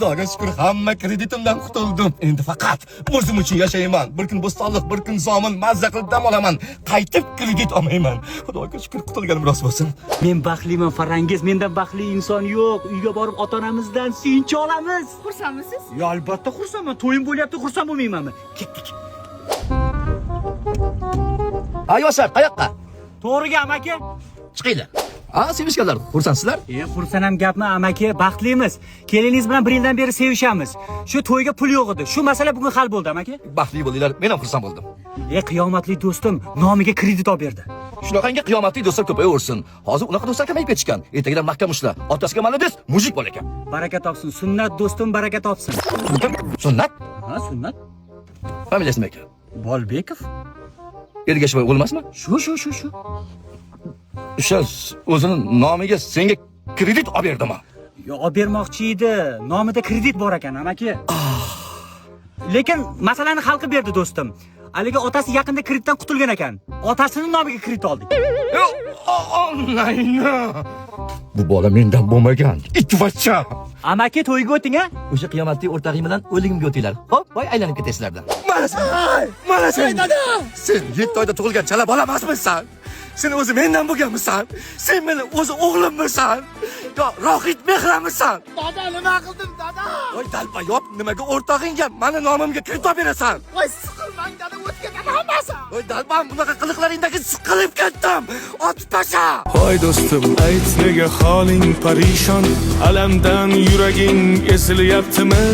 Xudoga shukr, hamma kreditimdan qutuldim. Endi faqat o'zim uchun yashayman. Bir kun bo'stonliq, bir kun zomin mazza qilib dam olaman. Qaytib kredit olmayman. Xudoga shukr, qutulganim rost bo'lsin. Men baxtliman Farangiz, mendan baxtli inson yo'q. Uyga borib ota-onamizdan suyunchi olamiz. Xursandmisiz? Yo, albatta xursandman. To'yim bo'lyapti, xursand bo'lmaymanmi? Ketdik. Yoshlar, qayoqqa? To'g'riga amaki? Chiqinglar. Sevishganlar, xursandsizlar? Xursand ham gapmi amaki? Baxtlimiz. Keliningiz bilan 1 yildan beri sevishamiz. Shu to'yga pul yo'q edi. Shu masala bugun hal bo'ldi amaki. Baxtli bo'linglar, men ham xursand bo'ldim. Qiyomatli do'stim nomiga kredit olib berdi. Shunaqangi qiyomatli do'stlar ko'payaversin. Hozir unaqa do'stlar kamayib ketishgan. Ertagidan mahkam ushla. Otasiga malades, mujik bo'l ekan. Baraka topsin. Sunnat do'stim, baraka topsin. Sunnat? Ha, sunnat. Familiyasi nima ekan? Bolbekov. Ergashvoy o'lmasmi? Shu. O'sha o'zini nomiga senga kredit olib berdimi? Yo, olib bermoqchi edi. Nomida kredit bor ekan amaki. Lekin masalani hal qilib berdi do'stim. Haligi otasi yaqinda kreditdan qutulgan ekan. Otasining nomiga kredit oldik. Bu bola mendan bo'lmagan. Itvachcha. Amaki to'yga o'ting a? O'sha qiyomatli o'rtog'ing bilan o'ligimga o'tinglar. Xo'p, voy aylanib ketasizlardan. Mana sen dada. Sen 7 oyda tug'ilgan chala bola emasmisan? Sen o'zi mendan bo'lganmisan? Sen meni o'zi o'g'limmisan? Yo, rohit mehramisan? Dada, nima qildim, dada? Voy dalpa yop, nimaga o'rtog'ingga meni nomimga kredit olib berasan? Voy, siqilmang, dada, o'tgan hammasi. Voy dalbam, bunaqa qiliqlaringdagi siqilib ketdim. Otib tasha. Hoy do'stim, ayt nega holing parishon, alamdan yuraging esilyaptimi?